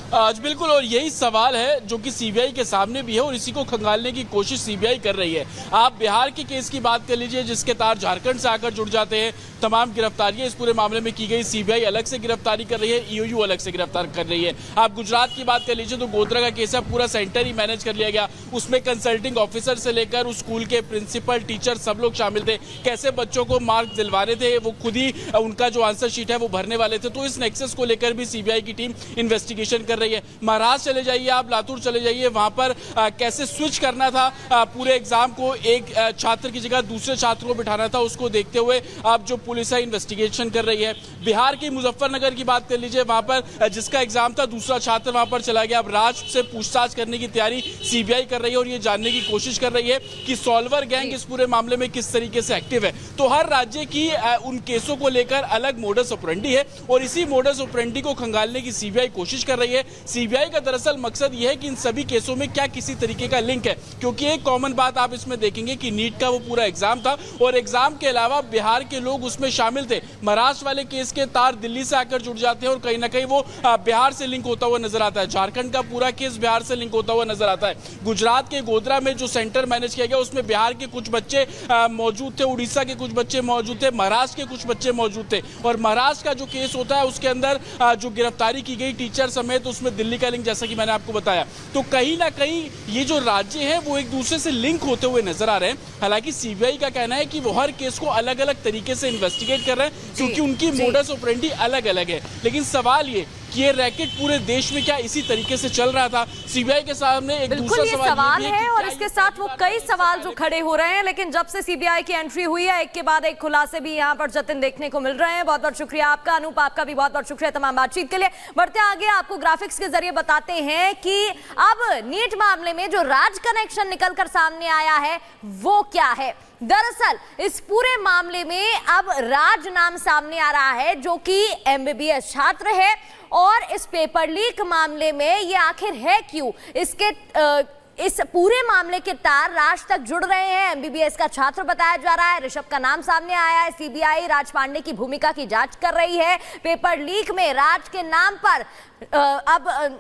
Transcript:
आज बिल्कुल, और यही सवाल है जो कि सीबीआई के सामने भी है और इसी को खंगालने की कोशिश सीबीआई कर रही है। आप बिहार के केस की बात कर लीजिए जिसके तार झारखंड से आकर जुड़ जाते हैं। तमाम गिरफ्तारियां इस पूरे मामले में की गई, सीबीआई अलग से गिरफ्तारी कर रही है, ईओयू अलग से गिरफ्तार कर रही है। आप गुजरात की बात कर लीजिए तो गोधरा का केस है, पूरा सेंटर ही मैनेज कर लिया गया। उसमें कंसल्टिंग ऑफिसर से लेकर उस स्कूल के प्रिंसिपल, टीचर सब लोग शामिल थे। कैसे बच्चों को मार्क्स दिलवाने थे, वो खुद ही उनका जो आंसर शीट है वो भरने वाले थे। तो इस नेक्सस को लेकर भी सीबीआई की टीम इन्वेस्टिगेशन कर रही है। महाराष्ट्र चले जाइए, आप लातूर चले जाइए, वहां पर कैसे स्विच करना था पूरे एग्जाम को, एक छात्र की जगह दूसरे छात्र को बिठाना था, उसको देखते हुए अब जो पुलिस है इन्वेस्टिगेशन कर रही है। बिहार के मुजफ्फरनगर की बात कर लीजिए, वहां पर जिसका एग्जाम था दूसरा छात्र वहां पर चला गया। अब राज से पूछताछ करने की तैयारी सीबीआई कर रही है और ये जानने की कोशिश कर रही है कि सॉल्वर गैंग इस पूरे मामले में किस तरीके से एक्टिव है। तो हर राज्य की उन केसों को लेकर अलग मोडस ऑपरेंडी है और इसी मोडस ऑपरेंडी को खंगालने की सीबीआई कोशिश कर रही है। सीबीआई का दरअसल मकसद यह है कि इन सभी केसों में क्या किसी तरीके का लिंक है, क्योंकि एक कॉमन बात आप इसमें देखेंगे कि नीट का वो पूरा एग्जाम था और एग्जाम के अलावा बिहार के लोग उसमें शामिल थे। महाराष्ट्र वाले केस के तार दिल्ली से आकर जुड़ जाते हैं और कहीं ना कहीं वो बिहार से लिंक होता हुआ नजर आता है। झारखंड का पूरा केस बिहार से लिंक होता हुआ नजर आता है। गुजरात के गोधरा में जो सेंटर मैनेज किया गया उसमें बिहार के कुछ बच्चे मौजूद थे, उड़ीसा के कुछ बच्चे मौजूद थे, महाराष्ट्र के कुछ बच्चे मौजूद थे। और महाराष्ट्र का जो केस होता है उसके अंदर जो गिरफ्तारी की गई टीचर समेत, उसमें दिल्ली का लिंक जैसा कि मैंने आपको बताया। तो कहीं ना कहीं ये जो राज्य हैं वो एक दूसरे से लिंक होते हुए नजर आ रहे हैं। हालांकि सीबीआई का कहना है कि वो हर केस को अलग अलग तरीके से इन्वेस्टिगेट कर रहे हैं क्योंकि उनकी मोडस ऑपरेंडी अलग अलग है। लेकिन सवाल ये कि ये रैकेट पूरे देश में क्या इसी तरीके से चल रहा था? सीबीआई के सामने एक दूसरा सवाल है और इसके साथ वो कई सवाल जो खड़े हो रहे हैं। लेकिन जब से सीबीआई की एंट्री हुई है, एक के बाद एक खुलासे भी यहाँ पर जतिन देखने को मिल रहे हैं। बहुत बहुत शुक्रिया आपका, अनूप आपका भी बहुत बहुत शुक्रिया तमाम बातचीत के लिए। बढ़ते आगे आपको ग्राफिक्स के जरिए बताते हैं कि अब नीट मामले में जो राज कनेक्शन निकल कर सामने आया है वो क्या है। दरअसल इस पूरे मामले में अब राज नाम सामने आ रहा है जो कि एमबीबीएस छात्र है और इस पेपर लीक मामले में ये आखिर है क्यों, इस पूरे मामले के तार राज तक जुड़ रहे हैं। एमबीबीएस का छात्र बताया जा रहा है, ऋषभ का नाम सामने आया है। सीबीआई राज पांडे की भूमिका की जांच कर रही है। पेपर लीक में राज के नाम पर अब